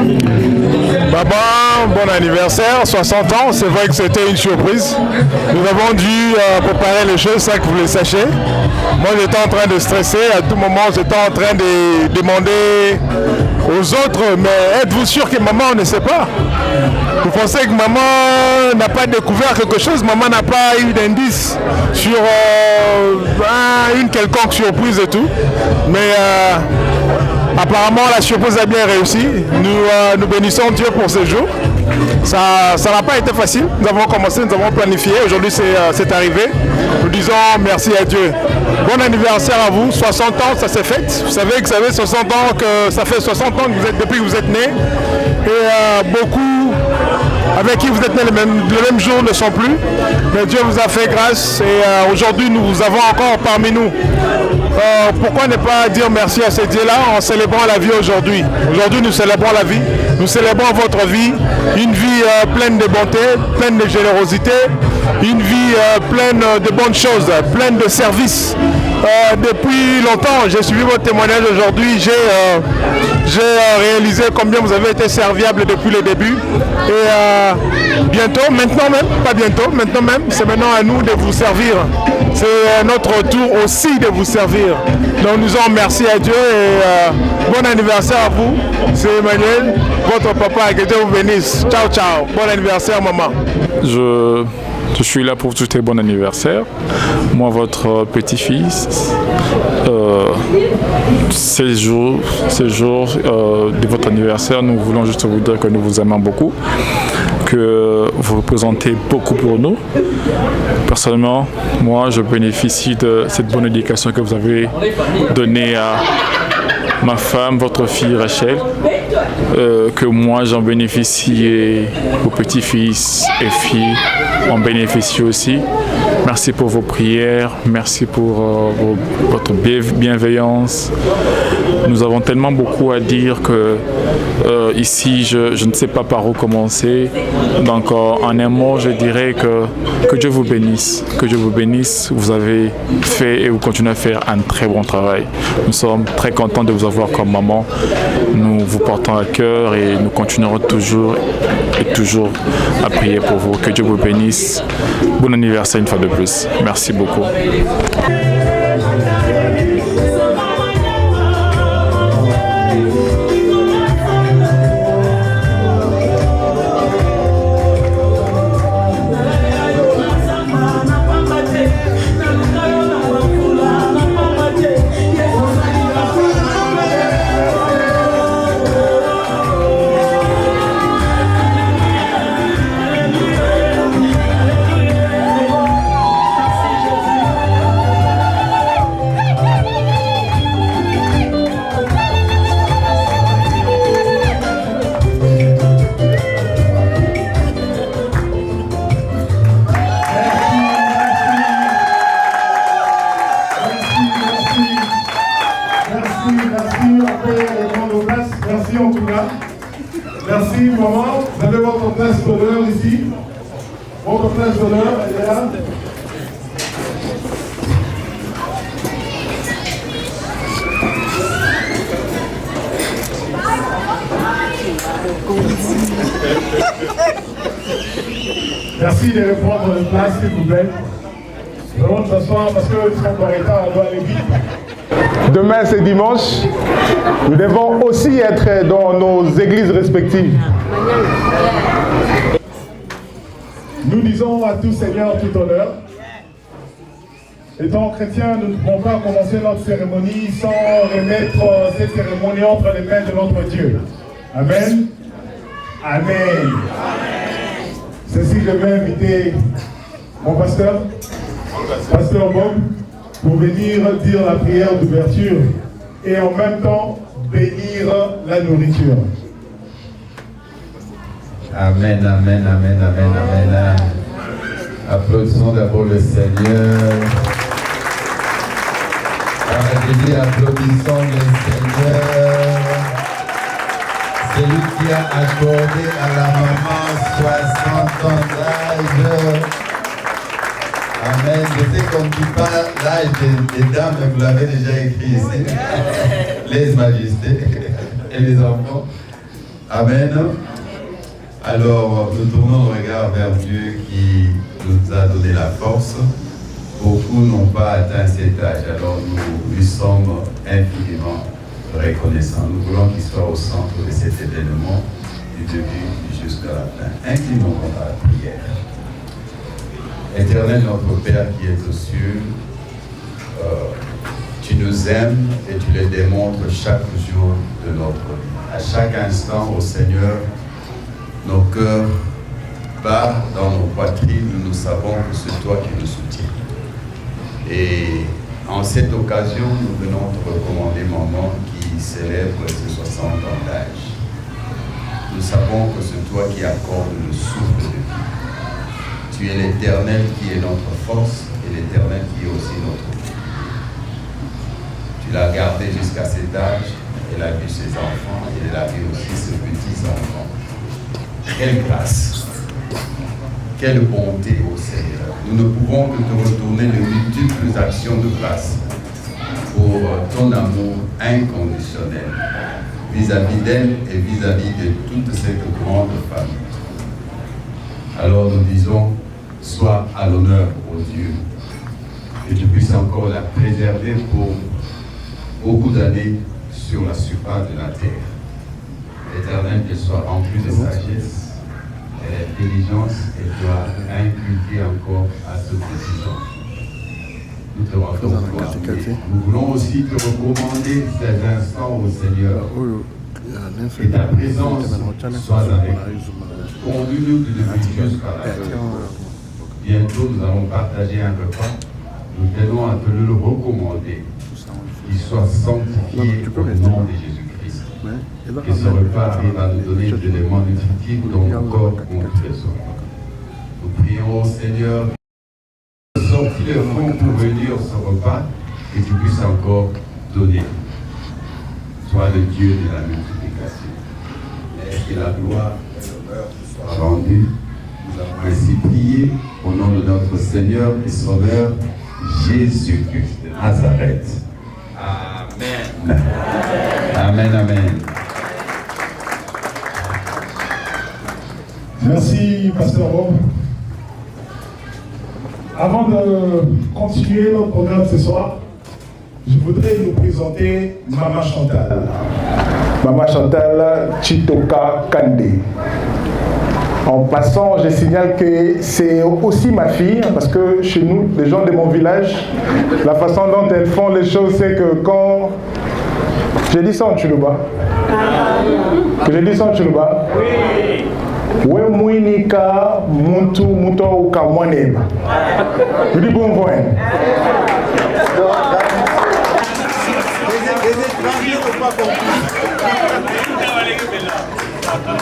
Maman, bon anniversaire, 60 ans, c'est vrai que c'était une surprise. Nous avons dû préparer les choses, ça que vous le sachiez. Moi j'étais en train de stresser, à tout moment j'étais en train de demander aux autres, mais êtes-vous sûr que maman ne sait pas? Vous pensez que maman n'a pas découvert quelque chose, maman n'a pas eu d'indice sur une quelconque surprise et tout. Mais apparemment la surprise a bien réussi. Nous bénissons Dieu pour ce jour. Ça n'a pas été facile. Nous avons commencé, nous avons planifié. Aujourd'hui c'est arrivé. Nous disons merci à Dieu. Bon anniversaire à vous. 60 ans, ça s'est fait. Vous savez que ça fait 60 ans que vous êtes depuis que vous êtes né. Et beaucoup avec qui vous êtes né le même jour ne sont plus. Mais Dieu vous a fait grâce et aujourd'hui nous vous avons encore parmi nous. Pourquoi ne pas dire merci à ce Dieu-là en célébrant la vie aujourd'hui? Aujourd'hui nous célébrons la vie, nous célébrons votre vie, une vie pleine de bonté, pleine de générosité, une vie pleine de bonnes choses, pleine de services. Depuis longtemps, j'ai suivi votre témoignage aujourd'hui, j'ai réalisé combien vous avez été serviable depuis le début. Et bientôt, maintenant même, pas bientôt, maintenant même, c'est maintenant à nous de vous servir. C'est notre tour aussi de vous servir. Donc nous disons merci à Dieu et bon anniversaire à vous. C'est Emmanuel, votre papa, que Dieu vous bénisse. Ciao, ciao. Bon anniversaire, maman. Je suis là pour vous souhaiter bon anniversaire. Moi, votre petit-fils, ces jours de votre anniversaire, nous voulons juste vous dire que nous vous aimons beaucoup, que vous représentez beaucoup pour nous. Personnellement, moi, je bénéficie de cette bonne éducation que vous avez donnée à ma femme, votre fille Rachel, que moi j'en bénéficie et vos petits-fils et filles en bénéficient aussi. Merci pour vos prières, merci pour votre bienveillance. Nous avons tellement beaucoup à dire que ici je ne sais pas par où commencer. Donc en un mot, je dirais que Dieu vous bénisse. Que Dieu vous bénisse. Vous avez fait et vous continuez à faire un très bon travail. Nous sommes très contents de vous avoir comme maman. Nous vous portons à cœur et nous continuerons toujours et toujours à prier pour vous. Que Dieu vous bénisse. Bon anniversaire une fois de plus. Merci beaucoup. Merci maman, vous avez votre place d'honneur ici. Votre place d'honneur, elle est là. Merci de reprendre une place s'il vous plaît. Nous allons s'asseoir parce que si on est en retard, on doit aller vite. Demain c'est dimanche, nous devons aussi être dans nos églises respectives. Nous disons à tout Seigneur, tout honneur. Étant chrétiens, nous ne pouvons pas commencer notre cérémonie sans remettre cette cérémonie entre les mains de notre Dieu. Amen. Amen. Ceci, je vais inviter mon pasteur, Pasteur Bob, pour venir dire la prière d'ouverture et en même temps bénir la nourriture. Amen, amen, amen, amen, amen. Applaudissons d'abord le Seigneur. Applaudissons le Seigneur. C'est lui qui a accordé à la maman 60 ans d'âge. Amen. Je sais qu'on ne dit pas l'âge des dames, mais vous l'avez déjà écrit ici. Les majestés et les enfants. Amen. Alors, nous tournons le regard vers Dieu qui nous a donné la force. Beaucoup n'ont pas atteint cet âge, alors nous lui sommes infiniment reconnaissants. Nous voulons qu'il soit au centre de cet événement, du début jusqu'à la fin. Inclinons à la prière. Éternel notre Père qui est aux cieux, tu nous aimes et tu le démontres chaque jour de notre vie. À chaque instant, ô Seigneur, nos cœurs battent dans nos poitrines, nous savons que c'est toi qui nous soutiens. Et en cette occasion, nous venons te recommander maman qui célèbre ses 60 ans d'âge. Nous savons que c'est toi qui accordes le souffle de vie. Tu es l'Éternel qui est notre force et l'Éternel qui est aussi notre vie. Tu l'as gardé jusqu'à cet âge, elle a vu ses enfants et elle a vu aussi ses petits-enfants. Quelle grâce, quelle bonté au Seigneur. Nous ne pouvons que te retourner de multiples actions de grâce pour ton amour inconditionnel vis-à-vis d'elle et vis-à-vis de toute cette grande famille. Alors nous disons, sois à l'honneur, ô Dieu, que tu puisses encore la préserver pour beaucoup d'années sur la surface de la terre. Éternel, qu'elle soit remplie de sagesse et d'intelligence et doit inculquer encore à ce petit-enfant. Nous te rendons gloire. Nous voulons aussi te recommander ces instants au Seigneur. Que ta présence soit avec nous. Conduis-nous d'une vie jusqu'à la fin. Bientôt, nous allons partager un repas. Nous tenons à te le recommander. Qu'il soit sanctifié au nom de Jésus-Christ. Que ce repas arrive à nous donner des éléments nutritifs dont nos corps ont besoin. Nous prions au Seigneur de sortir le fond pour venir ce repas et que tu puisses encore donner. Sois le Dieu de la multiplication. Et que la gloire et l'honneur soient rendus. Nous avons ainsi prié au nom de notre Seigneur et Sauveur Jésus-Christ de Nazareth. Amen. Amen, amen. Merci, Pasteur Rob. Avant de continuer notre programme ce soir, je voudrais nous présenter Maman Chantal. Maman Chantal Chitoka Kande. En passant, je signale que c'est aussi ma fille, parce que chez nous, les gens de mon village, la façon dont elles font les choses, c'est que quand... J'ai dit ça en Tchoulouba. Que j'ai dit ça en Tchoulouba? Oui. We mouinika muntu muto ukamwaneba. Vous dites bon voix.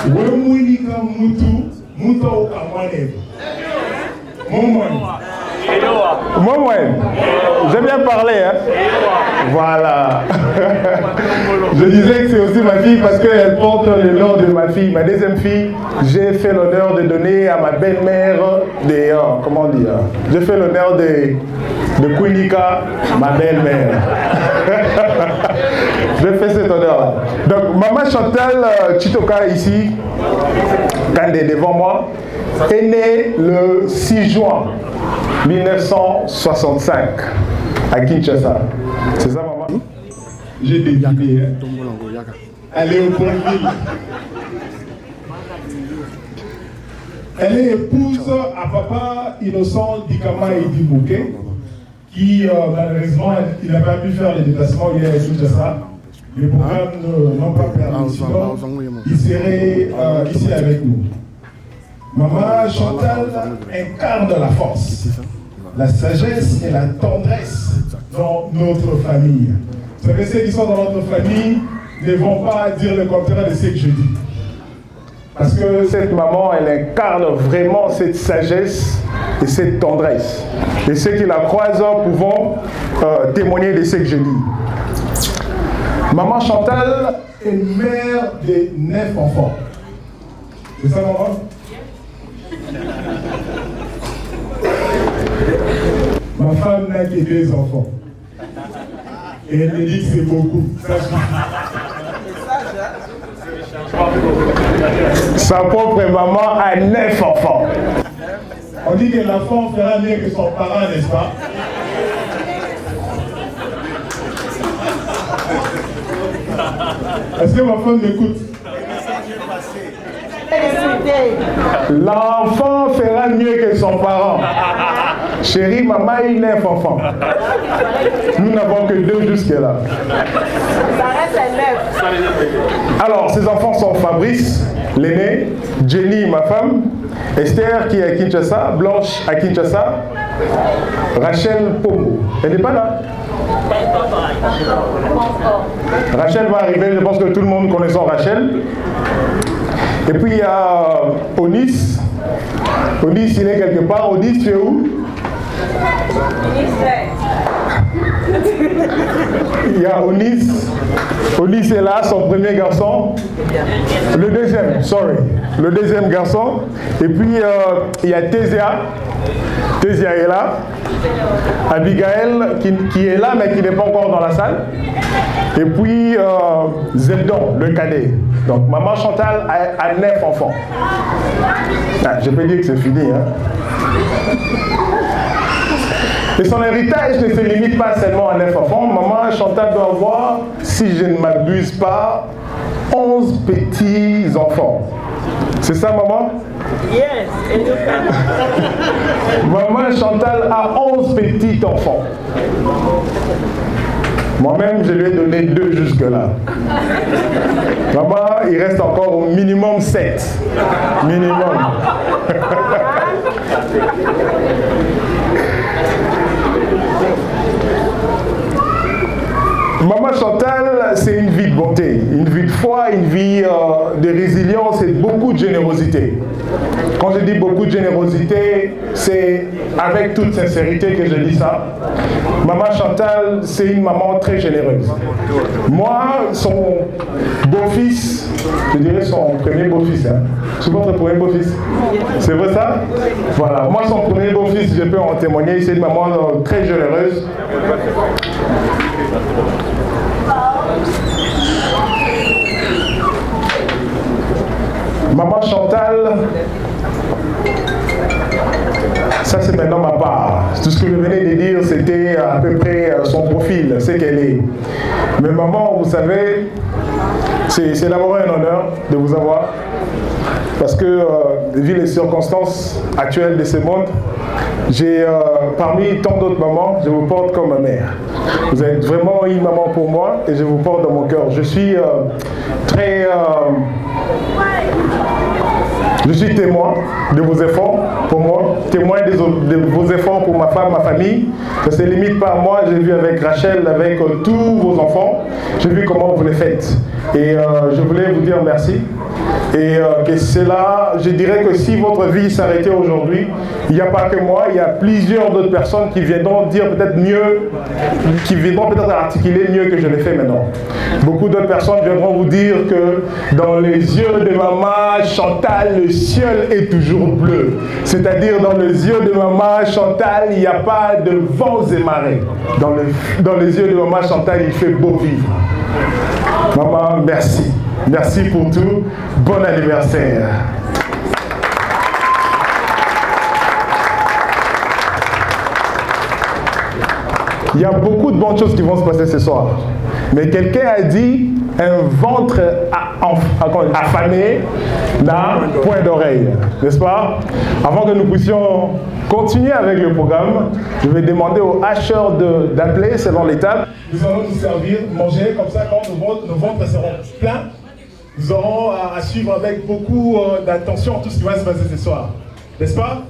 We mouinika muntu muto ukamwaneba. Moi, j'ai bien parlé, hein? Voilà. Je disais que c'est aussi ma fille parce qu'elle porte le nom de ma fille. Ma deuxième fille, j'ai fait l'honneur de donner à ma belle-mère des... comment dire? J'ai fait l'honneur de Kouinika, ma belle-mère. J'ai fait cet honneur. Donc, Maman Chantal Chitoka ici, Kande devant moi, est née le 6 juin 1965 à Kinshasa. C'est ça, maman? J'ai décidé. Elle est au Brésil. Elle est épouse à papa Innocent Dikama Edibouke, qui malheureusement il n'a pas pu faire les déplacements hier à Kinshasa. Les programmes n'ont pas permis, sinon il serait ici avec nous. Maman Chantal incarne la force, la sagesse et la tendresse dans notre famille. Vous savez, ceux qui sont dans notre famille ne vont pas dire le contraire de ce que je dis. Parce que cette maman, elle incarne vraiment cette sagesse et cette tendresse. Et ceux qui la croisent pouvons témoigner de ce que je dis. Maman Chantal est mère de 9 enfants. C'est ça, maman? Ma femme n'a que 2 enfants. Et elle me dit que c'est beaucoup. Sa propre maman a 9 enfants. On dit que l'enfant fera mieux que son parent, n'est-ce pas? Est-ce que ma femme m'écoute? L'enfant fera mieux que son parent. Chérie, maman, il a 9 enfants. Nous n'avons que 2 jusque-là. Alors, ces enfants sont Fabrice, l'aîné, Jenny, ma femme, Esther qui est à Kinshasa, Blanche à Kinshasa, Rachel Pomo. Elle n'est pas là? Rachel va arriver, je pense que tout le monde connaît son Rachel. Et puis il y a Onis. Onis, il est quelque part. Onis, tu es où? Il y a Onis. Onis est là, son premier garçon. Le deuxième garçon. Et puis il y a Tésia. Tésia est là. Abigail qui est là mais qui n'est pas encore dans la salle. Et puis Zeldon, le cadet. Donc maman Chantal a 9 enfants. Ah, je peux dire que c'est fini. Et son héritage ne se limite pas seulement à 9 enfants. Maman Chantal doit avoir, si je ne m'abuse pas, 11 petits enfants. C'est ça, maman? Yes. Maman Chantal a 11 petits enfants. Moi-même, je lui ai donné 2 jusque-là. Maman, il reste encore au minimum 7. Minimum. Maman Chantal, c'est une vie de bonté, une vie de foi, une vie de résilience et beaucoup de générosité. Quand je dis beaucoup de générosité, c'est avec toute sincérité que je dis ça. Maman Chantal, c'est une maman très généreuse. Moi, son beau-fils, je dirais son premier beau-fils. C'est votre premier beau-fils? C'est vrai ça? Voilà. Moi, son premier beau-fils, je peux en témoigner. C'est une maman très généreuse. Maman Chantal, ça c'est maintenant ma part. Tout ce que je venais de dire, c'était à peu près son profil, c'est qu'elle est. Mais maman, vous savez, c'est d'abord un honneur de vous avoir. Parce que, vu les circonstances actuelles de ce monde, parmi tant d'autres mamans, je vous porte comme ma mère. Vous êtes vraiment une maman pour moi et je vous porte dans mon cœur. Je suis très... je suis témoin de vos efforts pour moi, témoin de vos efforts pour ma femme, ma famille. Ça ne se limite pas à moi, j'ai vu avec Rachel, avec tous vos enfants, j'ai vu comment vous les faites. Et je voulais vous dire merci. Et que cela, je dirais que si votre vie s'arrêtait aujourd'hui, il n'y a pas que moi, il y a plusieurs d'autres personnes qui viendront dire peut-être mieux, qui viendront peut-être articuler mieux que je l'ai fait maintenant. Beaucoup d'autres personnes viendront vous dire que dans les yeux de maman Chantal, le ciel est toujours bleu. C'est-à-dire dans les yeux de maman Chantal, il n'y a pas de vents et marées. Dans les yeux de maman Chantal, il fait beau vivre. Maman, merci. Merci pour tout. Bon anniversaire. Il y a beaucoup de bonnes choses qui vont se passer ce soir. Mais quelqu'un a dit, un ventre affamé n'a point d'oreille. N'est-ce pas? Avant que nous puissions continuer avec le programme, je vais demander aux hacheurs d'appeler selon les tables. Nous allons nous servir, manger, comme ça quand nos ventres seront pleins. Nous aurons à suivre avec beaucoup d'attention tout ce qui va se passer ce soir. N'est-ce pas?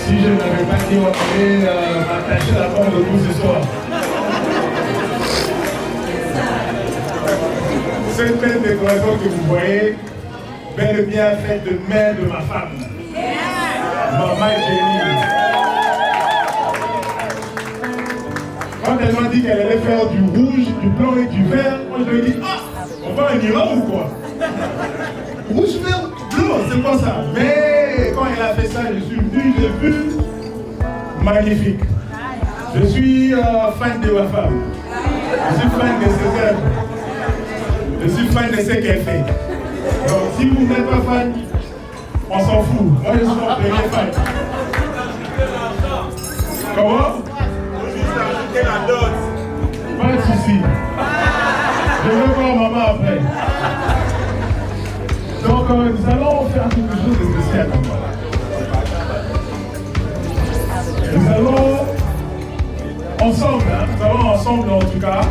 Si je n'avais pas dit, on allait m'attacher la forme de vous ce soir. Cette belle décoration que vous voyez, bel et bien faite de main de ma femme, Maman Jenny. Quand elle m'a dit qu'elle allait faire du rouge, du blanc et du vert, moi je lui ai dit, ah, on va en Iran ou quoi? Rouge, vert, blanc, c'est quoi ça? Mais quand elle a fait ça, je suis venu, j'ai vu, magnifique. Je suis fan de ma femme. Je suis fan de ses œuvres. Je suis fan de ce qu'elle fait. Donc si vous n'êtes pas fan, on s'en fout. Moi je suis en premier fan. Comment? La dot. Pas de souci. Je vais voir maman après. Donc nous allons faire quelque chose de spécial. Nous allons ensemble, nous allons ensemble en tout cas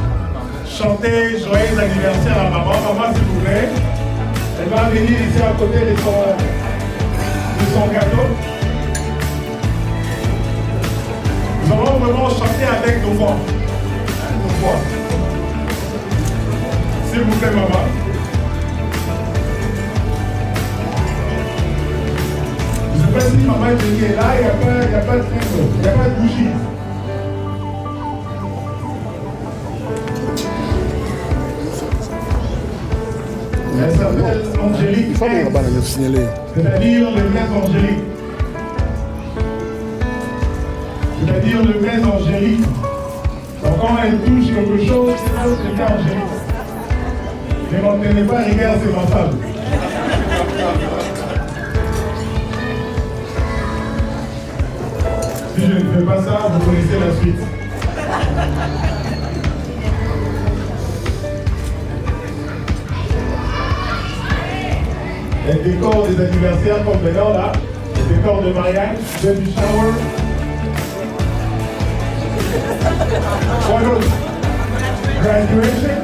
chanter joyeux anniversaire à maman. Maman s'il vous plaît. Elle va venir ici à côté de son gâteau. Nous allons vraiment chanter avec nos voix. S'il vous plaît, maman. Je ne sais pas si maman est là, il n'y a pas de trésor, il n'y a pas de bougie. Elle s'appelle Angélique. C'est-à-dire le maître Angélique. C'est-à-dire le maître Angélique. Donc quand elle touche quelque chose, c'est Angélique. Ne m'entendez pas, regarde, c'est ma femme. Si je ne fais pas ça, vous connaissez la suite. Les décors des anniversaires comme maintenant là, les décors de mariage, baby shower. Quoi d'autre? Graduation.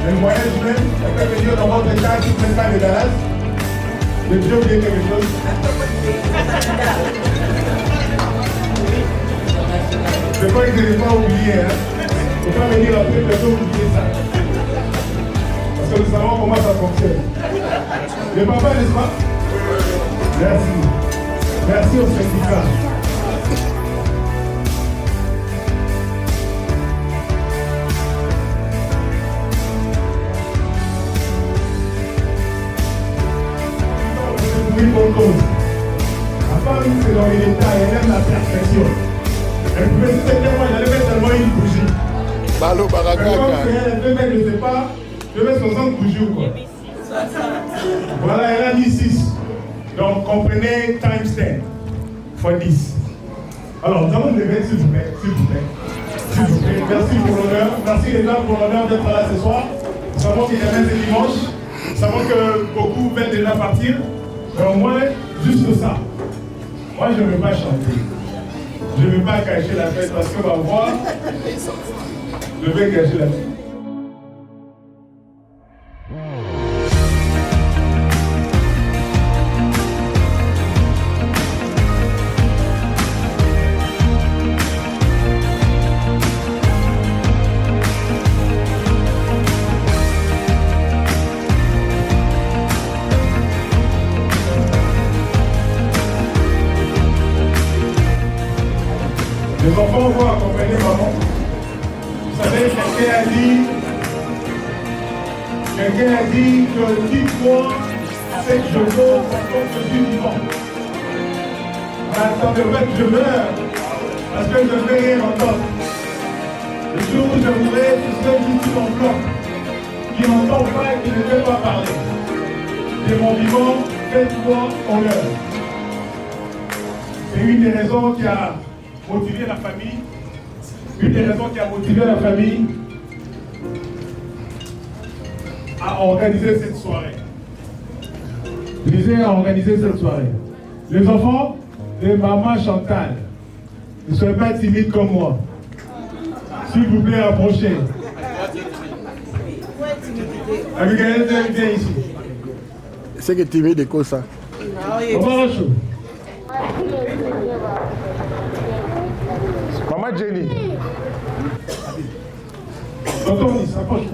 Le voyage même, ça peut venir dans votre état qui ne fait pas de Dallas. Le Dieu oublié quelque chose. C'est pas que je n'ai pas oublié, hein. Il ne faut pas venir après, bientôt oublier ça. Parce que nous savons comment ça fonctionne. Le papa, n'est-ce pas? Merci. Merci au syndicat. Une bonne cause. La femme, c'est dans les détails, elle aime la perfection. Elle pouvait se dire, moi, j'allais mettre seulement une bougie. Balo Baraka. Elle peut mettre, je ne sais pas, je vais mettre 60 bougies ou quoi. Voilà, elle a mis 6. Donc, comprenez times 10 fois 10. Alors, nous allons lever, s'il vous plaît, s'il vous plaît. S'il vous plaît. Merci pour l'honneur. Merci les dames pour l'honneur d'être là ce soir. Nous savons qu'il y a même ce dimanche. Nous savons que beaucoup veulent déjà partir. Mais au moins, juste ça. Moi, je ne veux pas chanter. Je ne veux pas cacher la fête parce qu'on va voir. Je vais cacher la fête. Les enfants vont accompagner maman. Vous savez, quelqu'un a dit que dites-moi ce que je veux quand je suis vivant. Attendez, en fait, je meurs parce que je ne vais rien entendre. Le jour où je mourrai, je serai ici en blanc, qui n'entend pas et qui ne veut pas parler. De mon vivant, faites-moi honneur. C'est une des raisons qui a motivé la famille. Une des raisons qui a motivé la famille à organiser cette soirée. Je disais à organiser cette soirée. Les enfants de maman Chantal, ne soyez pas timides comme moi. S'il vous plaît, approchez. Abigail, viens ici. C'est que timide et quoi ça? On va chaud. Maman Jenny. Tonton, il s'approche.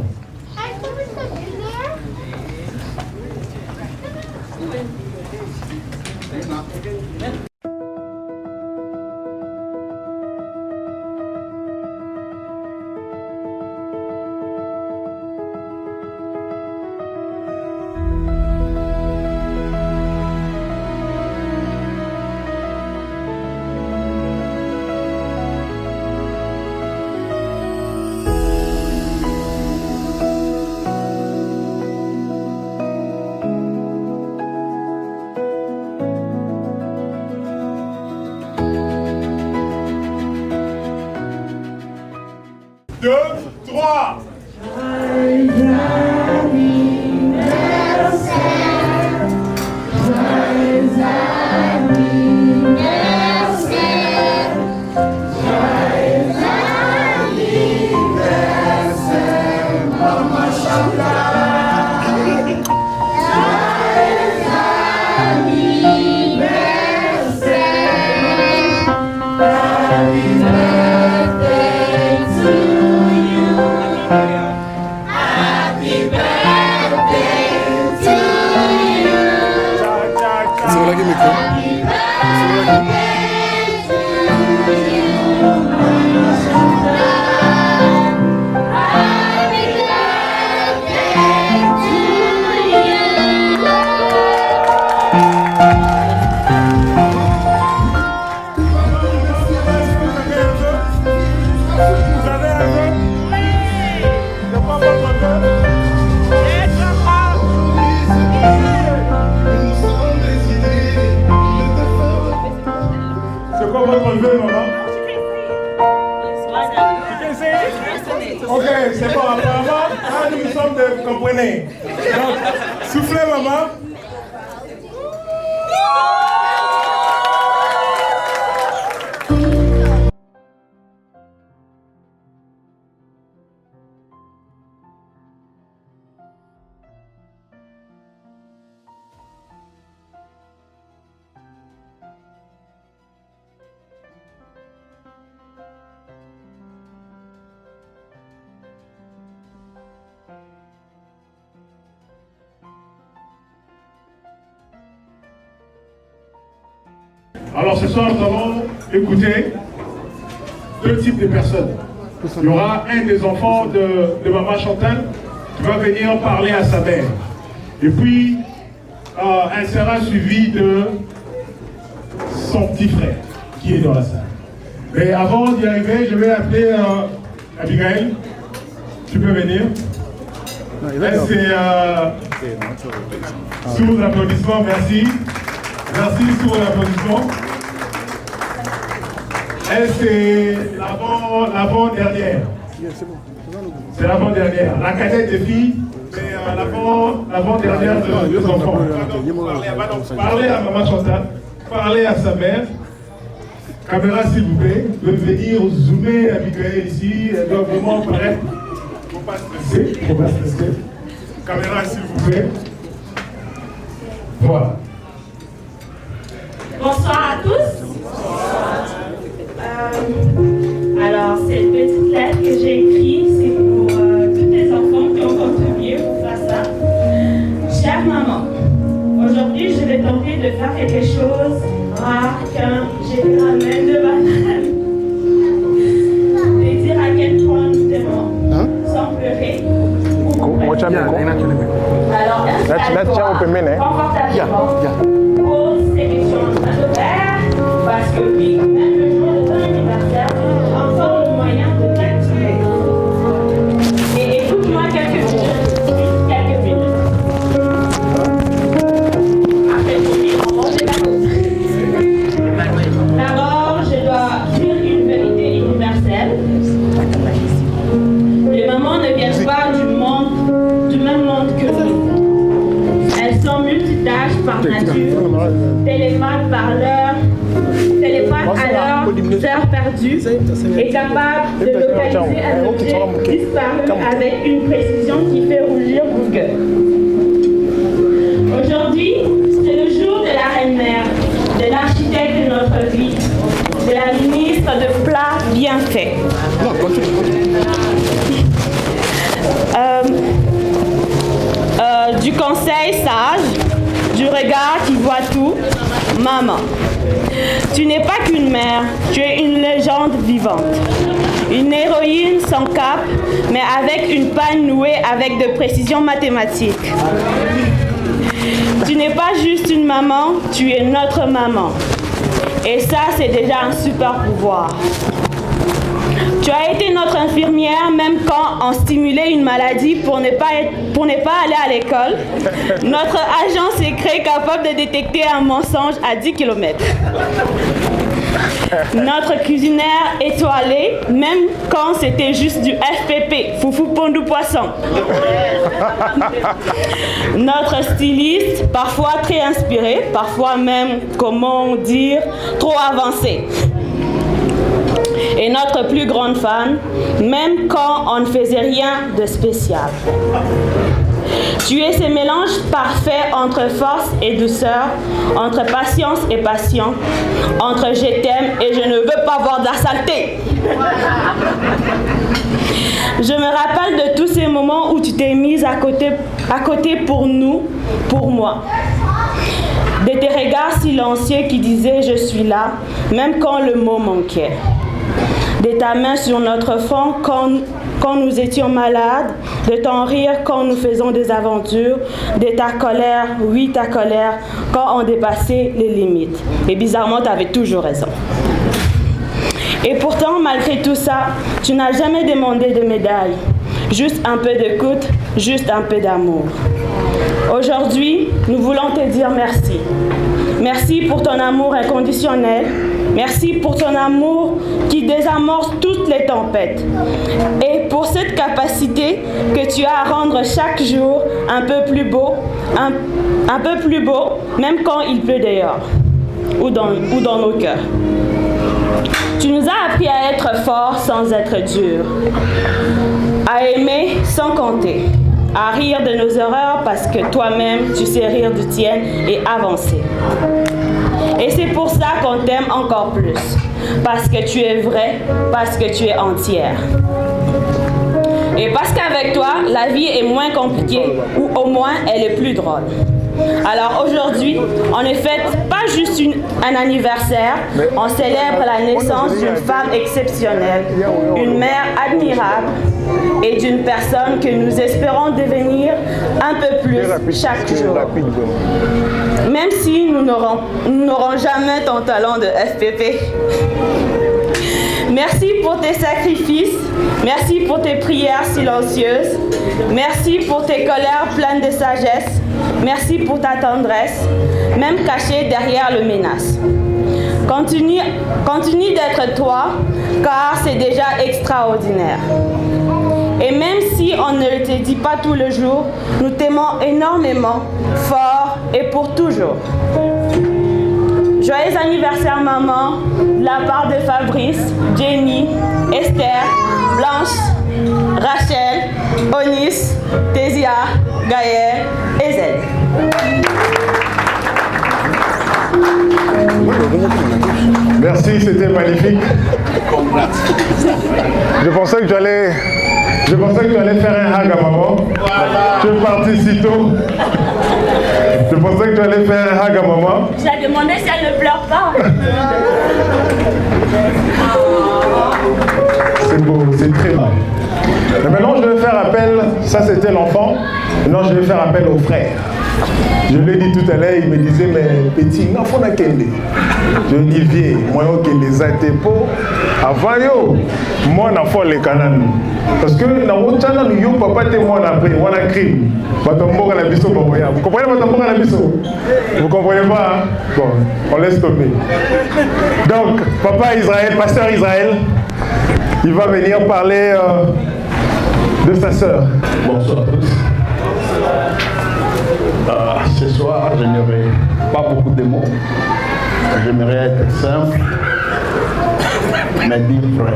Deux, trois. Ok, c'est bon, apparemment, nous sommes de, vous comprenez. Donc, soufflez, maman. Alors ce soir, nous allons écouter deux types de personnes. Il y aura un des enfants de maman Chantal qui va venir parler à sa mère. Et puis, elle sera suivie de son petit frère qui est dans la salle. Mais avant d'y arriver, je vais appeler Abigail. Tu peux venir. Elle, c'est sous l'applaudissement, merci. Merci sous l'applaudissement. Elle, c'est l'avant-dernière. C'est l'avant-dernière. La cadette des filles, c'est l'avant-dernière de deux enfants. Elle va donc parler à maman Chantal, parler à sa mère. Caméra, s'il vous plaît. Vous pouvez venir zoomer Abigail ici. Elle doit vraiment paraître. Il ne faut pas stresser. Faut pas stresser. Caméra, s'il vous plaît. Voilà. Bonsoir à tous. Alors, cette petite lettre que j'ai écrite, c'est pour tous les enfants qui ont contribué pour faire ça. Chère maman, aujourd'hui, je vais tenter de faire quelque chose rare, car j'ai une ramène de banane. télépathie à leurs heures perdues et capable de localiser un objet disparu avec une précision qui fait rougir Google. Aujourd'hui, c'est le jour de la reine-mère, de l'architecte de notre vie, de la ministre de plats bien faits. Du conseil sage, du regard qui voit tout, maman. Tu n'es pas qu'une mère, tu es une légende vivante. Une héroïne sans cap, mais avec une panne nouée avec de précision mathématique. Tu n'es pas juste une maman, tu es notre maman. Et ça, c'est déjà un super pouvoir. Tu as été notre infirmière même quand on stimulait une maladie pour ne pas aller à l'école. Notre agent secret capable de détecter un mensonge à 10 km. Notre cuisinière étoilée, même quand c'était juste du FPP, foufou pondou poisson. Notre styliste, parfois très inspiré, parfois même, comment dire, trop avancé. Et notre plus grande fan, même quand on ne faisait rien de spécial. Tu es ce mélange parfait entre force et douceur, entre patience et passion, entre je t'aime et je ne veux pas voir de la saleté. Je me rappelle de tous ces moments où tu t'es mise à côté pour nous, pour moi. De tes regards silencieux qui disaient « je suis là », même quand le mot manquait. De ta main sur notre front quand nous étions malades, de ton rire quand nous faisions des aventures, de ta colère, oui ta colère, quand on dépassait les limites. Et bizarrement, tu avais toujours raison. Et pourtant, malgré tout ça, tu n'as jamais demandé de médaille. Juste un peu d'écoute, juste un peu d'amour. Aujourd'hui, nous voulons te dire merci. Merci pour ton amour inconditionnel. Merci pour ton amour qui désamorce toutes les tempêtes. Et pour cette capacité que tu as à rendre chaque jour un peu plus beau, un peu plus beau, même quand il pleut dehors ou dans nos cœurs. Tu nous as appris à être forts sans être durs, à aimer sans compter, à rire de nos erreurs parce que toi-même, tu sais rire du tien et avancer. Et c'est pour ça qu'on t'aime encore plus, parce que tu es vrai, parce que tu es entière. Et parce qu'avec toi, la vie est moins compliquée, ou au moins elle est plus drôle. Alors aujourd'hui, on ne fête pas juste un anniversaire, on célèbre la naissance d'une femme exceptionnelle, une mère admirable et d'une personne que nous espérons devenir un peu plus chaque jour. Même si nous n'aurons jamais ton talent de FPP. Merci pour tes sacrifices, merci pour tes prières silencieuses, merci pour tes colères pleines de sagesse, merci pour ta tendresse, même cachée derrière le menace. Continue d'être toi, car c'est déjà extraordinaire. Et même si on ne le te dit pas tout le jour, nous t'aimons énormément, fort et pour toujours. Joyeux anniversaire maman, de la part de Fabrice, Jenny, Esther, Blanche, Rachel, Onis, Tésia, Gaël et Z. Merci, c'était magnifique. Je pensais que tu allais faire un hug à maman. Tu es parti si tôt. Je pensais que tu allais faire un hug à maman. J'ai demandé si elle ne pleure pas. C'est beau, c'est très beau. Mais maintenant, je vais faire appel, ça c'était l'enfant, maintenant je vais faire appel aux frères. Je l'ai dit tout à l'heure, il me disait, mais petit, il faut na kende. Je dis, viens, moi, ok, les atépo, avant yo, moi, na faut les canans. Parce que na wotana nous yo papa te moi na après, on a crime. Batomboka la biso baboya. Vous comprenez batomboka la biso? Vous comprenez pas? Bon, on laisse tomber. Donc, papa Israël, pasteur Israël, il va venir parler de sa sœur. Bonsoir à tous. Ce soir, je n'aurai pas beaucoup de mots. J'aimerais être simple, mais dire vrai.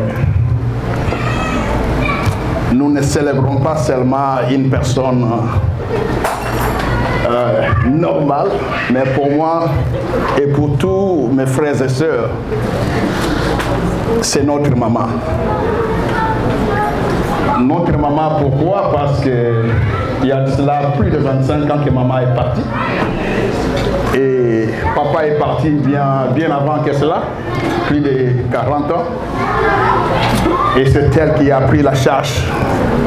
Nous ne célébrons pas seulement une personne normale, mais pour moi et pour tous mes frères et sœurs, c'est notre maman. Notre maman, pourquoi? Parce qu'il y a de cela plus de 25 ans que maman est partie. Et papa est parti bien avant que cela, plus de 40 ans. Et c'est elle qui a pris la charge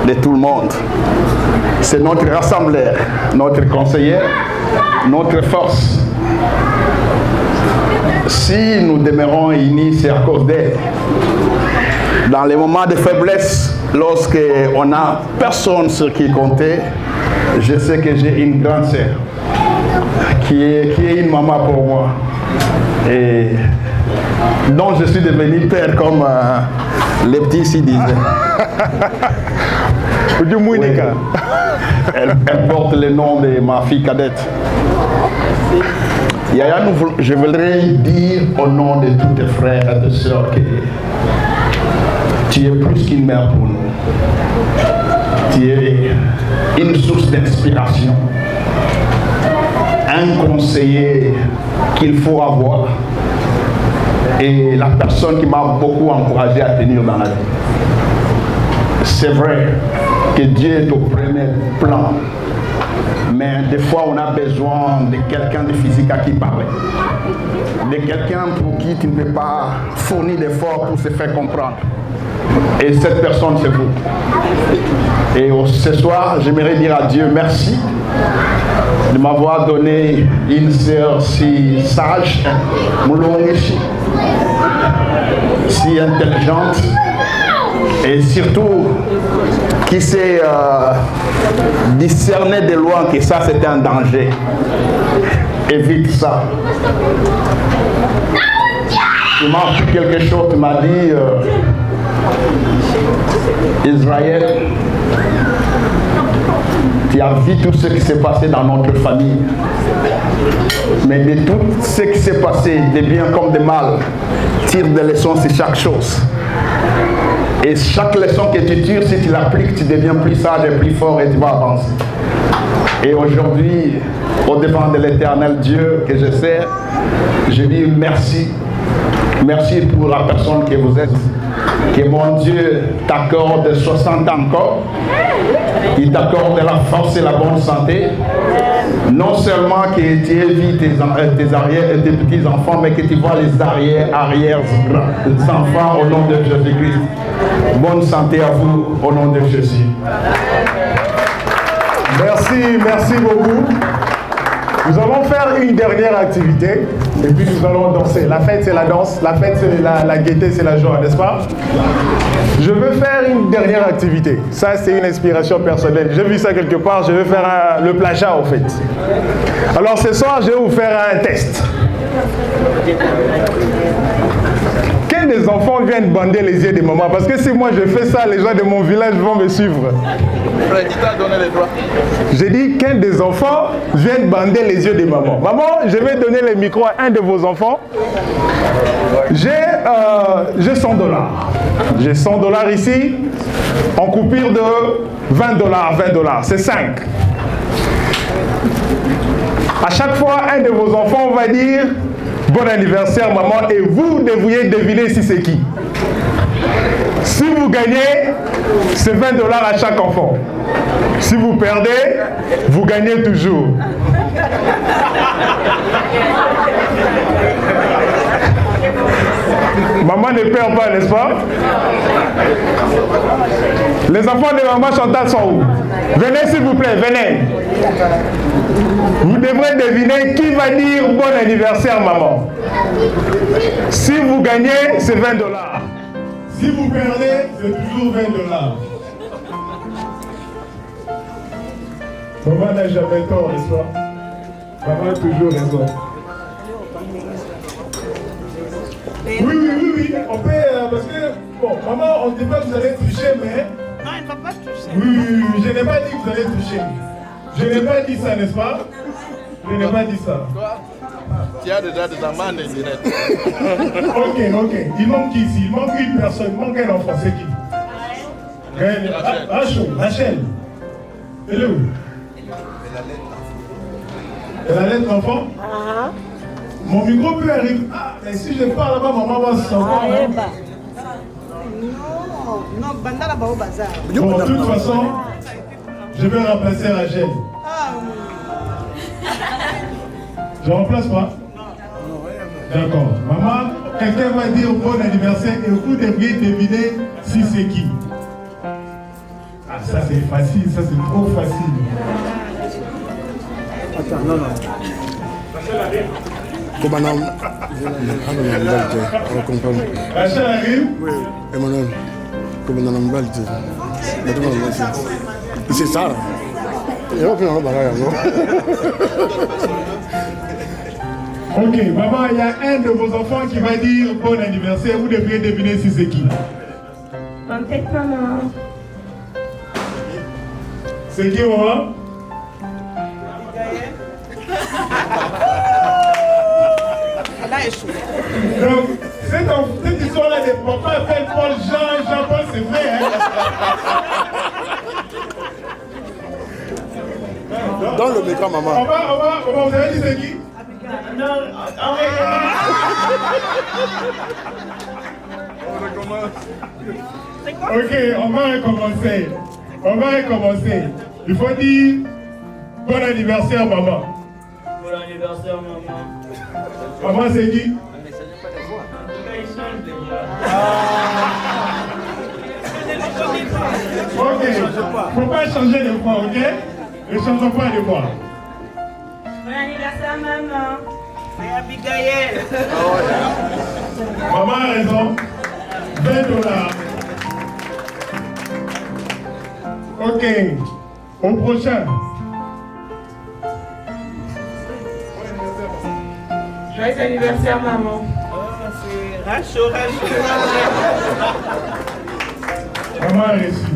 de tout le monde. C'est notre rassembleur, notre conseillère, notre force. Si nous demeurons unis, c'est à cause d'elle. Dans les moments de faiblesse, lorsqu'on n'a personne sur qui compter, je sais que j'ai une grande sœur qui est une maman pour moi. Et dont je suis devenu père, comme les petits ici disaient. Oui. Elle porte le nom de ma fille cadette. Yaya, je voudrais dire au nom de tous tes frères et tes sœurs que tu es plus qu'une mère pour nous. Tu es une source d'inspiration, un conseiller qu'il faut avoir et la personne qui m'a beaucoup encouragé à tenir dans la vie. C'est vrai que Dieu est au premier plan, mais des fois on a besoin de quelqu'un de physique à qui parler, de quelqu'un pour qui tu ne peux pas fournir d'efforts pour se faire comprendre. Et cette personne, c'est vous. Et ce soir, j'aimerais dire à Dieu merci de m'avoir donné une sœur si sage, si intelligente et surtout qui sait discerner de loin que ça c'est un danger. Évite ça. Tu m'as appris quelque chose, tu m'as dit Israël, tu as vu tout ce qui s'est passé dans notre famille. Mais de tout ce qui s'est passé, de bien comme de mal, tire des leçons sur chaque chose. Et chaque leçon que tu tires, si tu l'appliques, tu deviens plus sage et plus fort et tu vas avancer. Et aujourd'hui, au devant de l'éternel Dieu que je sers, je dis merci. Merci pour la personne que vous êtes. Que mon Dieu t'accorde 60 ans encore. Il t'accorde la force et la bonne santé. Non seulement que tu évites tes petits-enfants, mais que tu vois les arrière-enfants au nom de Jésus-Christ. Bonne santé à vous au nom de Jésus. Merci beaucoup. Nous allons faire une dernière activité et puis nous allons danser. La fête c'est la danse, la fête c'est la gaieté, c'est la joie, n'est-ce pas? Je veux faire une dernière activité. Ça c'est une inspiration personnelle. J'ai vu ça quelque part, je vais faire le plagiat en fait. Alors ce soir je vais vous faire un test. Quand des enfants viennent bander les yeux des mamans, parce que si moi je fais ça, les gens de mon village vont me suivre. J'ai dit quand des enfants viennent bander les yeux des mamans. Maman, je vais donner le micro à un de vos enfants. J'ai $100. J'ai $100 ici, en coupure de $20, c'est 5. À chaque fois, un de vos enfants va dire bon anniversaire maman et vous devriez deviner si c'est qui. Si vous gagnez, c'est $20 à chaque enfant. Si vous perdez, vous gagnez toujours. Maman ne perd pas, n'est-ce pas? Les enfants de maman Chantal sont où? Venez s'il vous plaît, venez. Vous devrez deviner qui va dire bon anniversaire maman. Si vous gagnez, c'est $20. Si vous perdez, c'est toujours $20. Maman n'a jamais tort, n'est-ce pas? Maman a toujours raison. Oui, on peut, parce que, bon, maman, on ne dit pas que vous allez toucher, mais... Non, elle ne va pas toucher. Oui, je n'ai pas dit que vous allez toucher. Je n'ai pas dit ça, n'est-ce pas? Je n'ai pas dit ça. tu as déjà des amants indirects. Ok. Il manque qui ici? Il manque une personne. Il manque un enfant. C'est qui? Rachel. Elle est où? Elle a lettre d'enfant? Mon micro peut arriver. Ah, mais si je parle là-bas, maman va se savoir. Non, Bandala va au bazar. Bon, de toute façon, je vais remplacer Rachel. Je remplace pas? D'accord. Maman, quelqu'un va dire bon anniversaire et vous devriez deviner si c'est qui. Ah, ça c'est facile, ça c'est trop facile. Attends, non. Rachel arrive? Oui. Emmanuel. C'est ça. Ok, maman, il y a un de vos enfants qui va dire bon anniversaire. Vous devriez deviner si c'est qui. Peut-être maman. C'est qui, maman? Elle a échoué. Donc, cette histoire-là de papa appelle Paul Jean-Paul, c'est vrai, hein? Dans le micro, maman. On va, vous avez dit c'est qui? Non, ok, on va recommencer. Il faut dire bon anniversaire, maman. Bon anniversaire, maman. Maman, c'est qui? Ok, faut pas changer de voix, ok? Ne changeons pas de voix. Bon anniversaire, maman. C'est Abigail. Maman a raison. $20. Ok. Au prochain. Joyeux anniversaire, maman. C'est Racho. Maman a reçu.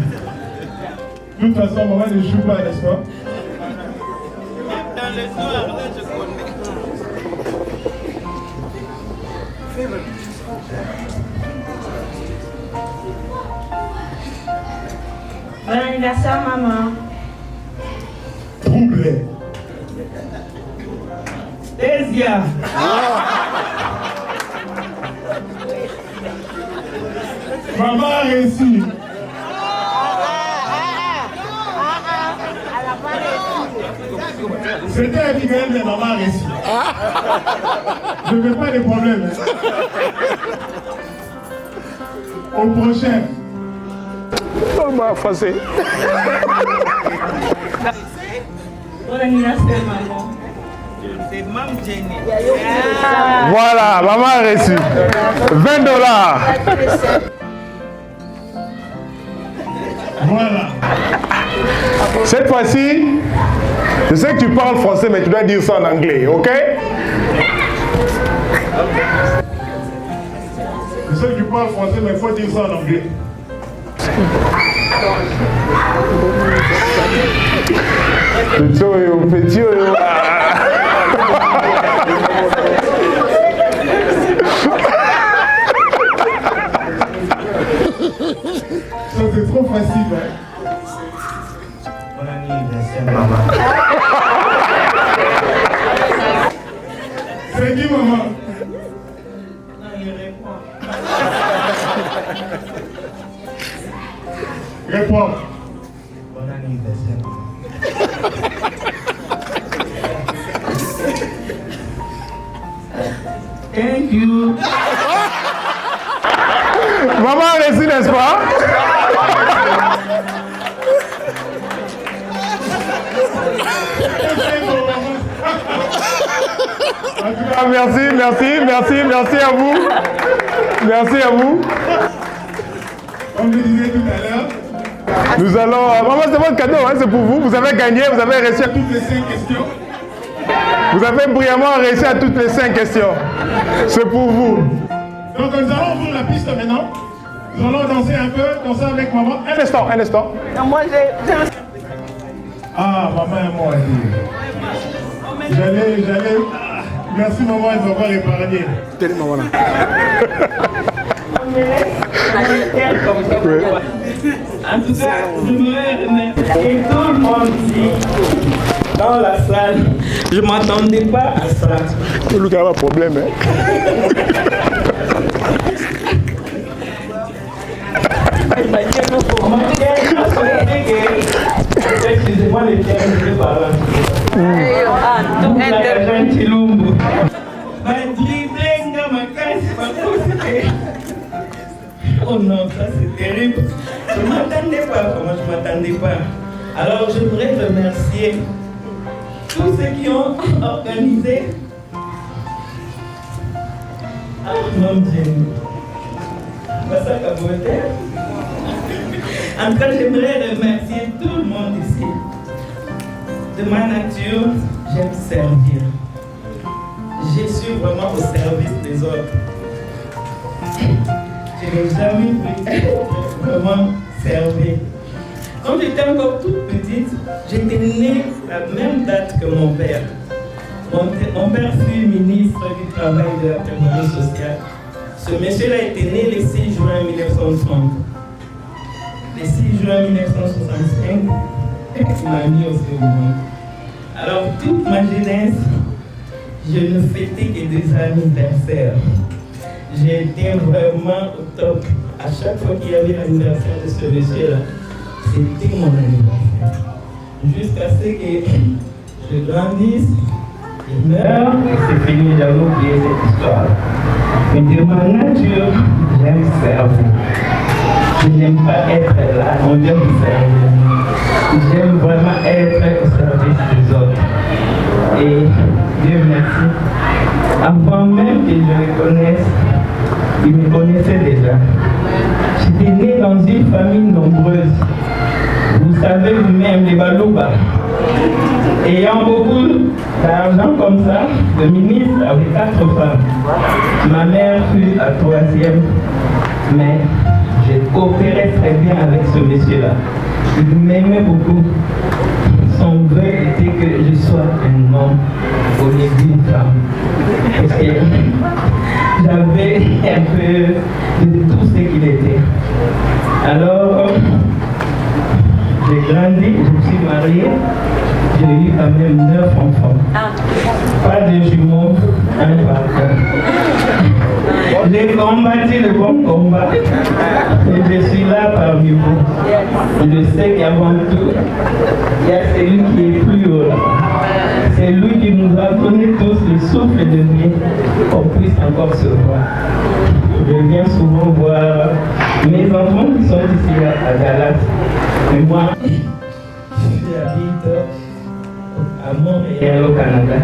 De toute façon, maman ne joue pas, n'est-ce pas? Dans le soir, là, je connais. Bon anniversaire, maman. Troublé. Desia. Maman a reçu. C'était Abigail, mais maman a reçu. Je ne veux pas de problème. Au prochain. Oh, moi, français. Bon anniversaire, maman. C'est Mme Jenny. Voilà, maman a reçu. $20. Voilà. Cette fois-ci, je sais que tu parles français, mais tu dois dire ça en anglais, ok? Je sais que tu parles français, mais il faut dire ça en anglais. Petit oyo. Ça c'est trop facile, hein? Bon anniversaire, maman. C'est qui, maman? Non, il répond. Réponds. Bon anniversaire, maman. Thank you. Maman a reçu, n'est-ce pas? Merci à vous. Merci à vous. Comme je disais tout à l'heure, Nous allons... Maman, c'est votre cadeau, hein, c'est pour vous. Vous avez gagné, vous avez réussi à toutes les 5 questions. Vous avez brillamment réussi à toutes les 5 questions. C'est pour vous. Donc nous allons ouvrir la piste maintenant. Nous allons danser un peu, danser avec maman. Un instant. Non, moi, j'ai... Ah, maman et moi, j'allais... Merci maman de m'avoir épargné. En tout cas, je voudrais remercier tout le monde ici, dans la salle. Je ne m'attendais pas à ça. Tout le gars a un problème, hein? Excusez-moi les termes, je par là. Oh non, ça c'est terrible. Je ne m'attendais pas, comment je ne m'attendais pas. Alors je voudrais remercier tous ceux qui ont organisé. Ah non, Jenny. Ça capoté. En tout cas, j'aimerais remercier tout le monde ici. De ma nature, j'aime servir. Je suis vraiment au service des autres. Je n'ai jamais pu vraiment servir. Quand j'étais encore toute petite, j'étais née la même date que mon père. Mon père fut ministre du Travail et de la Prévoyance sociale. Ce monsieur-là était né le 6 juin 1930. Le 6 juin 1965, il m'a mis au monde. Alors, toute ma jeunesse, je ne fêtais que des anniversaires. J'étais vraiment au top. À chaque fois qu'il y avait l'anniversaire de ce monsieur-là, c'était mon anniversaire. Jusqu'à ce que je grandisse, je meure, et c'est fini, j'avais oublié cette histoire. Mais de ma nature, j'aime servir. Je n'aime pas être là, on j'aime servir. J'aime vraiment être au service des autres. Et Dieu merci. Avant même que je le connaisse, il me connaissait déjà. J'étais né dans une famille nombreuse. Vous savez vous-même, les Balouba. Ayant beaucoup d'argent comme ça, le ministre avait 4 femmes. Ma mère fut la 3e, mais j'ai coopéré très bien avec ce monsieur-là. Il m'aimait beaucoup. Son vœu était que je sois un homme au lieu d'une femme. Parce que j'avais un peu de tout ce qu'il était. Alors, j'ai grandi, je me suis mariée, j'ai eu quand même 9 enfants. Pas de jumeaux, un parfum. J'ai combattu le bon combat et je suis là parmi vous. Je sais qu'avant tout, il y a celui qui est plus haut là. C'est lui qui nous a donné tous le souffle de vie qu'on puisse encore se voir. Je viens souvent voir mes enfants qui sont ici à Dallas. Et moi, j'habite à Montréal au Canada.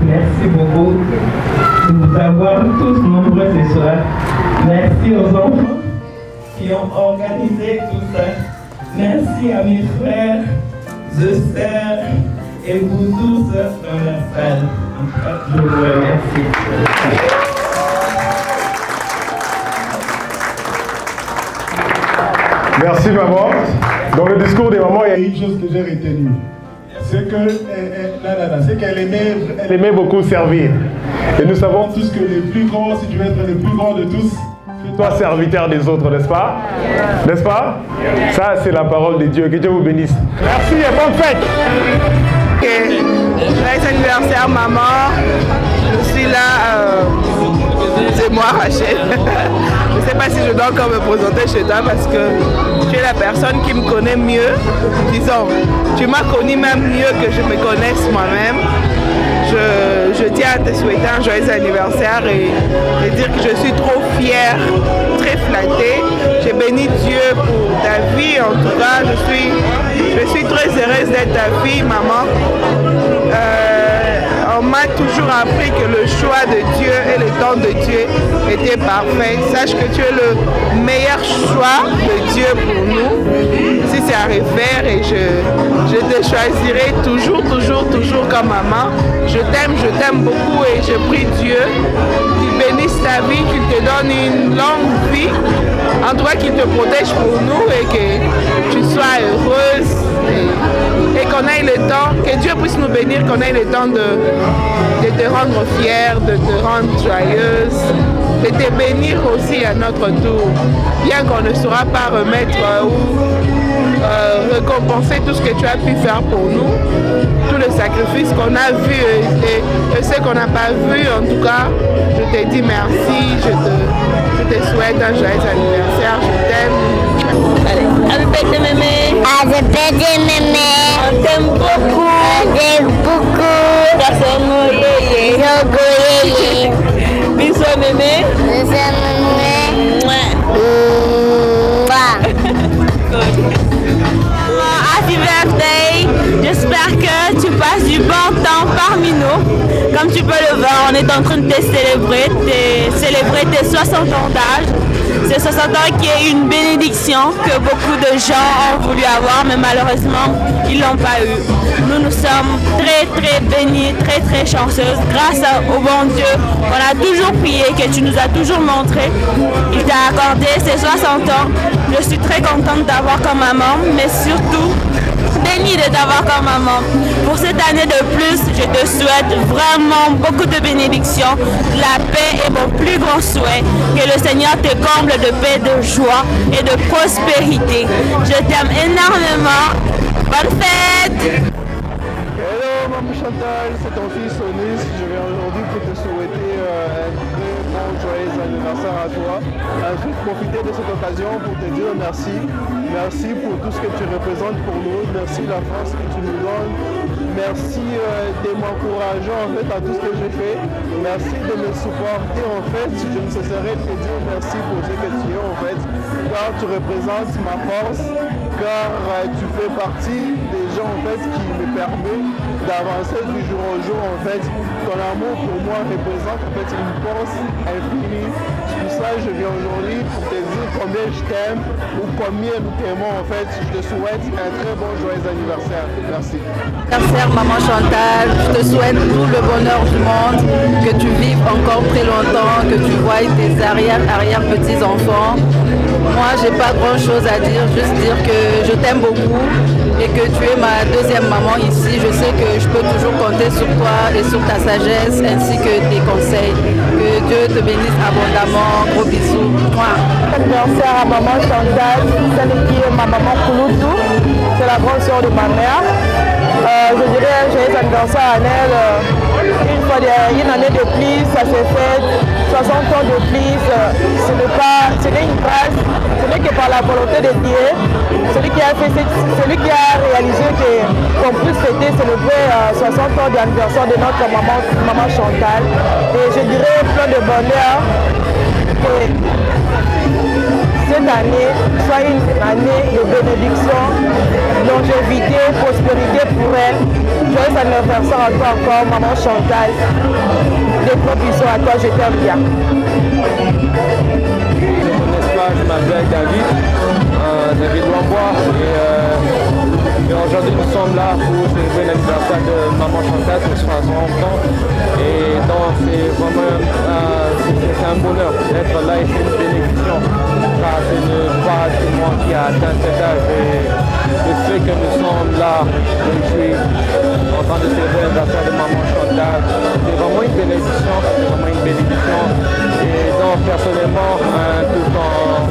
Merci beaucoup de vous avoir tous nombreux ce soir. Merci aux enfants qui ont organisé tout ça. Merci à mes frères, sœurs et vous tous dans la salle. En tout cas, je vous remercie. Merci maman. Dans le discours des mamans, il y a une chose que j'ai retenue. C'est qu'elle aimait beaucoup servir. Et nous savons tous que le plus grand, si tu veux être le plus grand de tous, fais-toi serviteur des autres, n'est-ce pas? N'est-ce pas? Ça, c'est la parole de Dieu. Que Dieu vous bénisse. Merci et bonne fête. Joyeux anniversaire, maman. Je suis là. C'est moi, Rachel. Je ne sais pas si je dois encore me présenter chez toi parce que tu es la personne qui me connaît mieux. Disons, tu m'as connu même mieux que je me connaisse moi-même. Je tiens à te souhaiter un joyeux anniversaire et dire que je suis trop fière, très flattée. J'ai béni Dieu pour ta vie. En tout cas, je suis très heureuse d'être ta fille, maman. On m'a toujours appris que le choix de Dieu et le temps de Dieu étaient parfaits. Sache que tu es le meilleur choix de Dieu pour nous. Si c'est à refaire, et je te choisirai toujours comme maman. Je t'aime beaucoup et je prie Dieu qu'il bénisse ta vie, qu'il te donne une longue vie. En tout cas, qu'il te protège pour nous et que tu sois heureuse. et qu'on ait le temps, que Dieu puisse nous bénir, qu'on ait le temps de te rendre fière, de te rendre joyeuse, de te bénir aussi à notre tour, bien qu'on ne saura pas remettre ou récompenser tout ce que tu as pu faire pour nous, tout le sacrifice qu'on a vu et ce qu'on n'a pas vu. En tout cas, je te dis merci, je te souhaite un joyeux anniversaire, je t'aime. Allez, happy birthday mémé. Happy birthday mémé. On t'aime beaucoup. On t'aime beaucoup. Personne yéyé. Yéyé. Bisous mémé. Bisous mémé. Happy birthday. J'espère que tu passes du bon temps parmi nous. Comme tu peux le voir, on est en train de te célébrer tes 60 ans d'âge. C'est 60 ans qui est une bénédiction que beaucoup de gens ont voulu avoir, mais malheureusement, ils ne l'ont pas eu. Nous sommes très très bénis, très très chanceuses. Grâce au bon Dieu, on a toujours prié, que tu nous as toujours montré. Il t'a accordé ces 60 ans. Je suis très contente d'avoir comme maman, mais surtout bénie de t'avoir comme maman. Pour cette année de plus, je te souhaite vraiment beaucoup de bénédictions. La paix est mon plus grand souhait. Que le Seigneur te comble de paix, de joie et de prospérité. Je t'aime énormément. Bonne fête! Hello Maman Chantal, c'est ton fils Onis. Je viens aujourd'hui pour te souhaiter un très bon joyeux anniversaire à toi. Je vais profiter de cette occasion pour te dire merci. Merci pour tout ce que tu représentes pour nous. Merci la force que tu nous donnes. Merci de m'encourager en fait à tout ce que j'ai fait. Merci de me supporter en fait. Je ne cesserai de te dire merci pour ce que tu es en fait. Car tu représentes ma force. Car tu fais partie des gens en fait qui me permettent d'avancer du jour au jour en fait. Ton amour pour moi représente en fait une force infinie. C'est pour ça que je viens aujourd'hui pour te dire combien je t'aime ou combien nous t'aimons en fait. Je te souhaite un très bon joyeux anniversaire. Merci. Anniversaire Maman Chantal, je te souhaite tout le bonheur du monde, que tu vives encore très longtemps, que tu voies tes arrière-petits-enfants. Moi, j'ai pas grand-chose à dire, juste dire que je t'aime beaucoup et que tu es ma deuxième maman ici. Je sais que je peux toujours compter sur toi et sur ta sagesse ainsi que tes conseils. Que Dieu te bénisse abondamment. Gros bisous. Anniversaire à Maman Chantal, celle qui est ma maman Kouloutou. C'est la grande sœur de ma mère. Je dirais un joyeux anniversaire à elle. Une année de plus, ça s'est fait. 60 ans de plus, ce n'est une grâce, ce n'est que par la volonté de Dieu. Celui qui a réalisé qu'on puisse fêter, célébrer 60 ans d'anniversaire de notre maman Chantal. Et je dirais plein de bonheur que cette année soit une année de bénédiction, longévité, prospérité pour elle. Joyeux anniversaire à toi encore, maman Chantal. Des gros bisous à toi, je t'aime bien. Je m'appelle David, David Lambois et aujourd'hui nous sommes là pour célébrer l'anniversaire de Maman Chantal pour 60 ans et donc c'est vraiment un bonheur d'être là et c'est une bénédiction car ce n'est pas tout le monde qui a atteint cet âge et le fait que nous sommes là aujourd'hui en train de célébrer l'anniversaire de Maman Chantal, c'est vraiment une bénédiction, et donc personnellement tout en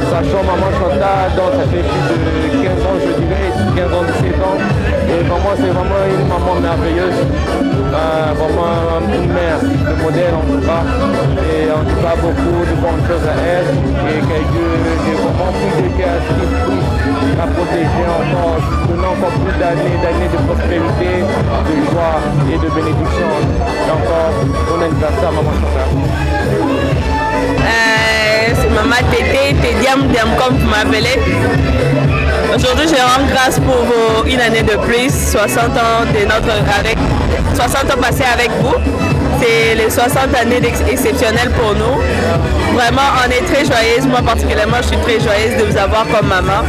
sachant Maman Chantal, donc ça fait plus de 15 ans je dirais, 15 ans, 17 ans. Et pour moi c'est vraiment une maman merveilleuse, vraiment une mère de modèle en tout cas. Et en tout cas beaucoup de bonnes choses à elle. Et que Dieu ait vraiment plus de cœur qui puisse la protéger encore, donnant encore plus d'années de prospérité, de joie et de bénédiction. Et encore bon anniversaire Maman Chantal. C'est Maman Tété, Tédiam comme vous m'appelez. Aujourd'hui, je rends grâce pour une année de plus, 60 ans passés avec vous. C'est les 60 années exceptionnelles pour nous. Vraiment, on est très joyeuse. Moi, particulièrement, je suis très joyeuse de vous avoir comme maman.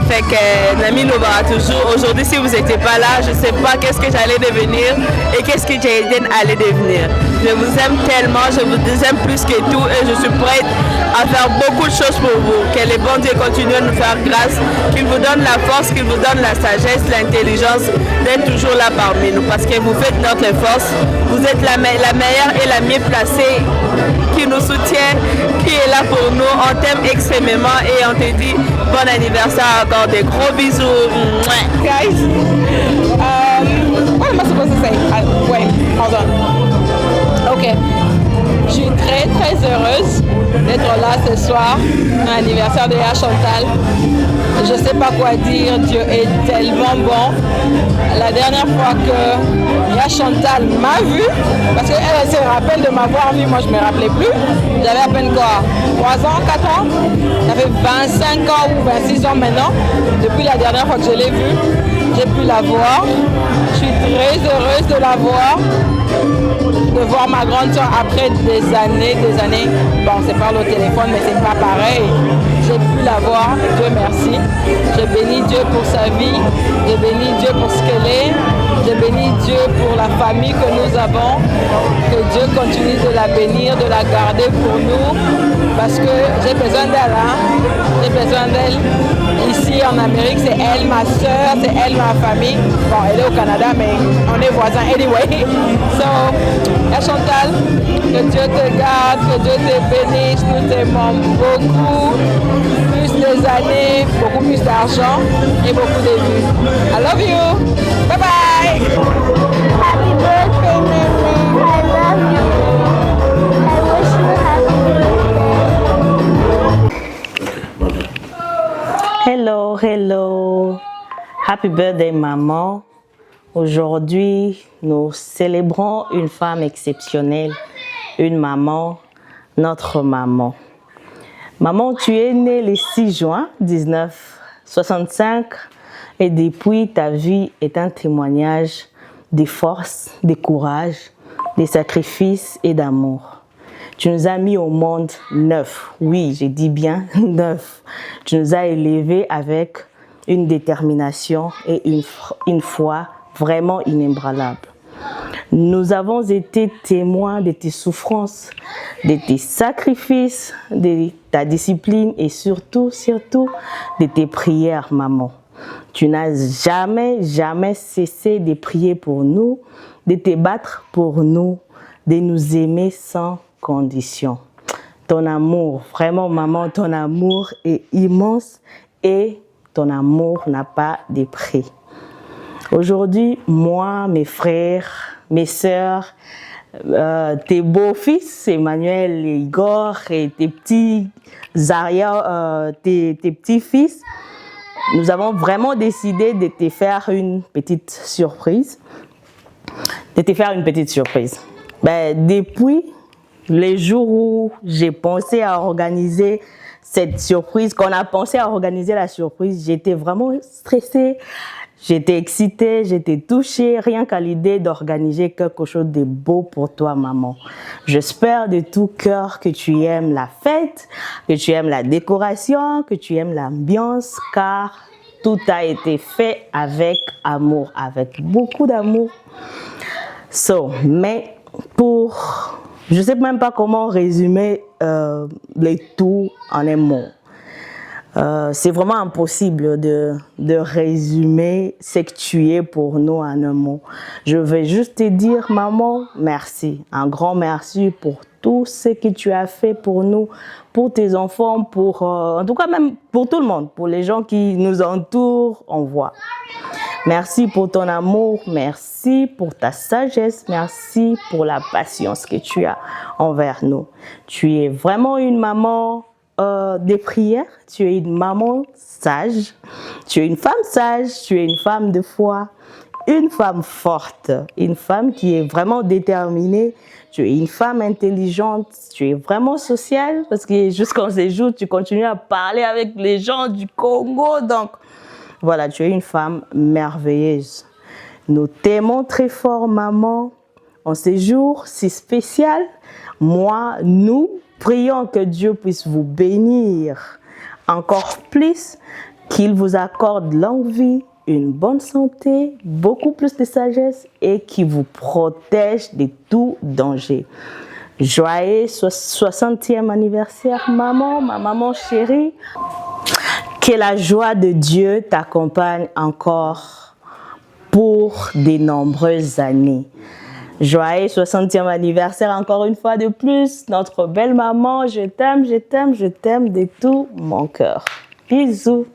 Fait que Nami Lobara toujours. Aujourd'hui, si vous n'étiez pas là, je ne sais pas qu'est-ce que j'allais devenir et qu'est-ce que Jayden allait devenir. Je vous aime tellement, je vous aime plus que tout et je suis prête à faire beaucoup de choses pour vous. Que le bon Dieu continue à nous faire grâce, qu'il vous donne la force, qu'il vous donne la sagesse, l'intelligence d'être toujours là parmi nous. Parce que vous faites notre force, vous êtes la meilleure et la mieux placée qui nous soutient, qui est là pour nous. On t'aime extrêmement et on te dit bon anniversaire encore, des gros bisous. Guys, what am I supposed to say? Wait, hold on. Ok. Je suis très très heureuse d'être là ce soir, à l'anniversaire de Yaya Chantal. Je ne sais pas quoi dire, Dieu est tellement bon. La dernière fois que Yaya Chantal m'a vue, parce qu'elle se rappelle de m'avoir vue, moi je ne me rappelais plus, j'avais à peine quoi, 3 ans, 4 ans, ça fait 25 ans ou 26 ans maintenant, depuis la dernière fois que je l'ai vue, j'ai pu la voir. Je suis très heureuse de la voir. De voir ma grande soeur après des années, bon on se parle au téléphone mais c'est pas pareil, j'ai pu la voir, Dieu merci, je bénis Dieu pour sa vie, je bénis Dieu pour ce qu'elle est, je bénis Dieu pour la famille que nous avons, que Dieu continue de la bénir, de la garder pour nous, parce que j'ai besoin d'elle, j'ai besoin d'elle. Ici en Amérique, c'est elle ma soeur, c'est elle ma famille. Bon, elle est au Canada, mais on est voisins anyway. So, Yaya Chantal, que Dieu te garde, que Dieu te bénisse, nous t'aimons beaucoup, plus des années, beaucoup plus d'argent et beaucoup de vues. I love you. Bye bye. Happy birthday, Mimi. I love you. I wish you a happy birthday. Hello, hello. Happy birthday, maman. Aujourd'hui, nous célébrons une femme exceptionnelle, une maman, notre maman. Maman, tu es née le 6 juin 1965 et depuis, ta vie est un témoignage de force, de courage, de sacrifice et d'amour. Tu nous as mis au monde neuf, oui, je dis bien neuf. Tu nous as élevés avec une détermination et une foi vraiment inébranlable. Nous avons été témoins de tes souffrances, de tes sacrifices, de ta discipline et surtout de tes prières, maman. Tu n'as jamais cessé de prier pour nous, de te battre pour nous, de nous aimer sans condition. Ton amour, vraiment maman, ton amour est immense et ton amour n'a pas de prix. Aujourd'hui, moi, mes frères, mes sœurs, tes beaux-fils, Emmanuel et Igor, et tes petits tes petits-fils, nous avons vraiment décidé de te faire une petite surprise. Depuis les jours où j'ai pensé à organiser cette surprise, qu'on a pensé à organiser la surprise, j'étais vraiment stressée, j'étais excitée, j'étais touchée, rien qu'à l'idée d'organiser quelque chose de beau pour toi, maman. J'espère de tout cœur que tu aimes la fête, que tu aimes la décoration, que tu aimes l'ambiance, car tout a été fait avec amour, avec beaucoup d'amour. Mais je ne sais même pas comment résumer le tout en un mot. C'est vraiment impossible de résumer ce que tu es pour nous en un mot. Je vais juste te dire, maman, merci. Un grand merci pour tout ce que tu as fait pour nous, pour tes enfants, en tout cas même pour tout le monde, pour les gens qui nous entourent, on voit. Merci pour ton amour, merci pour ta sagesse, merci pour la patience que tu as envers nous. Tu es vraiment une maman de prière, tu es une maman sage, tu es une femme sage, tu es une femme de foi, une femme forte, une femme qui est vraiment déterminée, tu es une femme intelligente, tu es vraiment sociale parce que jusqu'en ces jours, tu continues à parler avec les gens du Congo, donc voilà, tu es une femme merveilleuse. Nous t'aimons très fort, maman. En ces jours si spécial, nous prions que Dieu puisse vous bénir encore plus, qu'il vous accorde longue vie, une bonne santé, beaucoup plus de sagesse et qui vous protège de tout danger. Joyeux 60e anniversaire, maman, ma maman chérie. Que la joie de Dieu t'accompagne encore pour de nombreuses années. Joyeux 60e anniversaire encore une fois de plus, notre belle maman. Je t'aime, je t'aime, je t'aime de tout mon cœur. Bisous.